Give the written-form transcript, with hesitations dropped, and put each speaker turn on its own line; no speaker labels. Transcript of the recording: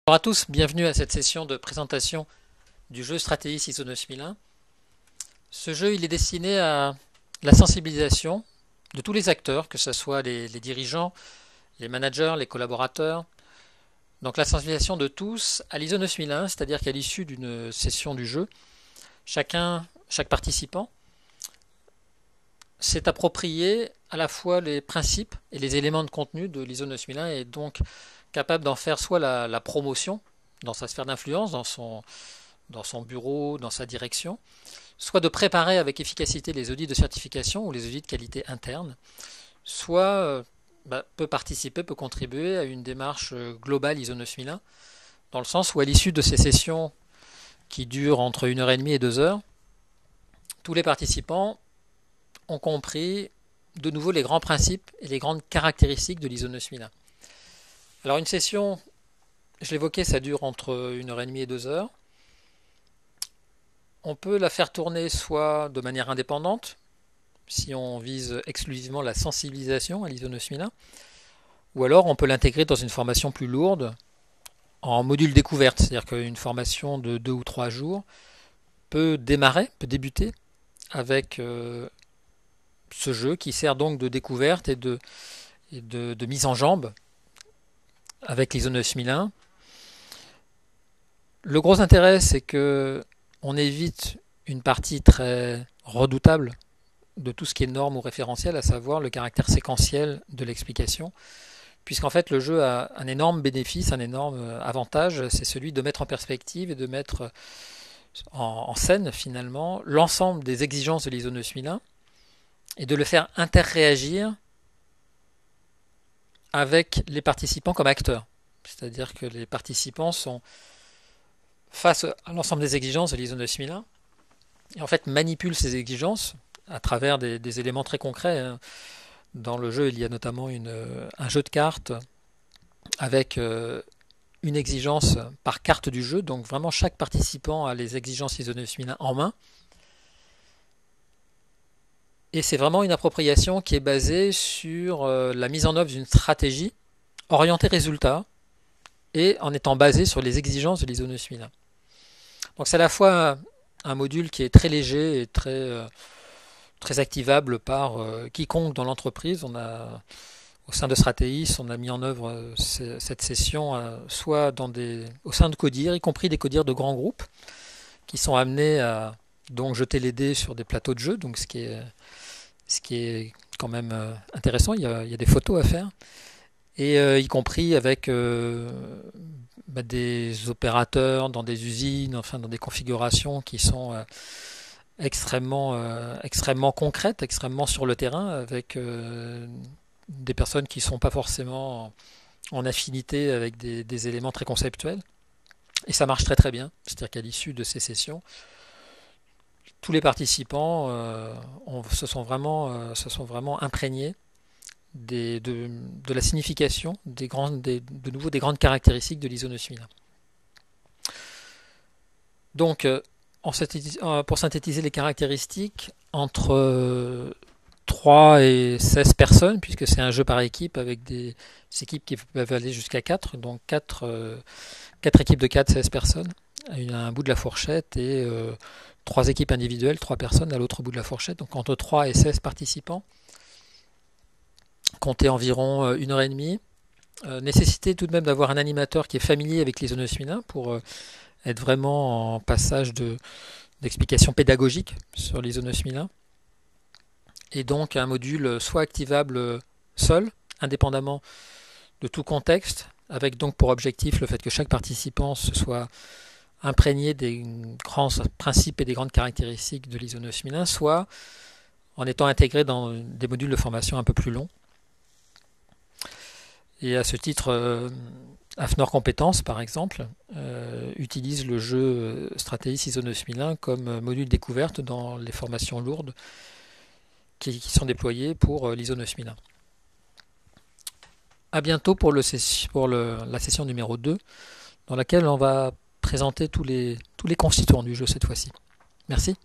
Bonjour à tous, bienvenue à cette session de présentation du jeu Stratégie ISO 9001. Ce jeu il est destiné à la sensibilisation de tous les acteurs, que ce soit les dirigeants, les managers, les collaborateurs. Donc la sensibilisation de tous à l'ISO 9001, c'est-à-dire qu'à l'issue d'une session du jeu, chaque participant s'est approprié à la fois les principes et les éléments de contenu de l'ISO 9001 et est donc capable d'en faire soit la promotion dans sa sphère d'influence, dans son bureau, dans sa direction, soit de préparer avec efficacité les audits de certification ou les audits de qualité interne, soit peut participer, peut contribuer à une démarche globale ISO 9001, dans le sens où à l'issue de ces sessions qui durent entre 1h30 et 2 heures, tous les participants ont compris de nouveau les grands principes et les grandes caractéristiques de l'ISO 9001. Alors une session, je l'évoquais, ça dure entre 1h30 et 2 heures. On peut la faire tourner soit de manière indépendante, si on vise exclusivement la sensibilisation à l'ISO 9001, ou alors on peut l'intégrer dans une formation plus lourde en module découverte, c'est-à-dire qu'une formation de 2 ou 3 jours peut débuter avec ce jeu qui sert donc de découverte et de mise en jambe avec l'ISO 9001. Le gros intérêt, c'est que on évite une partie très redoutable de tout ce qui est norme ou référentiel, à savoir le caractère séquentiel de l'explication, puisqu'en fait le jeu a un énorme bénéfice, un énorme avantage, c'est celui de mettre en perspective et de mettre en scène finalement l'ensemble des exigences de l'ISO 9001 et de le faire interréagir avec les participants comme acteurs. C'est-à-dire que les participants sont face à l'ensemble des exigences de l'ISO 9001 et en fait manipulent ces exigences à travers des éléments très concrets. Dans le jeu, il y a notamment un jeu de cartes avec une exigence par carte du jeu, donc vraiment chaque participant a les exigences ISO 9001 en main. Et c'est vraiment une appropriation qui est basée sur la mise en œuvre d'une stratégie orientée résultat et en étant basée sur les exigences de l'ISO 9001. Donc c'est à la fois un module qui est très léger et très activable par quiconque dans l'entreprise. Au sein de Stratéis, on a mis en œuvre cette session soit au sein de CODIR, y compris des CODIR de grands groupes, qui sont amenés à donc jeter les dés sur des plateaux de jeu, donc ce qui est quand même intéressant. Il y a des photos à faire, et y compris avec des opérateurs dans des usines, enfin dans des configurations qui sont extrêmement concrètes, extrêmement sur le terrain, avec des personnes qui ne sont pas forcément en affinité avec des éléments très conceptuels. Et ça marche très très bien. C'est-à-dire qu'à l'issue de ces sessions, tous les participants se sont vraiment imprégnés de la signification des grandes caractéristiques de l'ISO 9001. Donc, pour synthétiser les caractéristiques, entre 3 et 16 personnes, puisque c'est un jeu par équipe avec des équipes qui peuvent aller jusqu'à 4, donc 4 équipes de 4, 16 personnes, à un bout de la fourchette, et 3 équipes individuelles, 3 personnes à l'autre bout de la fourchette, donc entre 3 et 16 participants. Comptez environ 1h30. Nécessité tout de même d'avoir un animateur qui est familier avec l'ISO 9001 pour être vraiment en passage d'explication pédagogique sur l'ISO 9001. Et donc un module soit activable seul, indépendamment de tout contexte, avec donc pour objectif le fait que chaque participant se soit imprégné des grands principes et des grandes caractéristiques de l'ISO 9001, soit en étant intégré dans des modules de formation un peu plus longs. Et à ce titre, AFNOR Compétences, par exemple, utilise le jeu Stratégie ISO 9001 comme module découverte dans les formations lourdes qui sont déployées pour l'ISO 9001. À bientôt pour la session numéro 2, dans laquelle on va présenter tous les constituants du jeu cette fois-ci. Merci.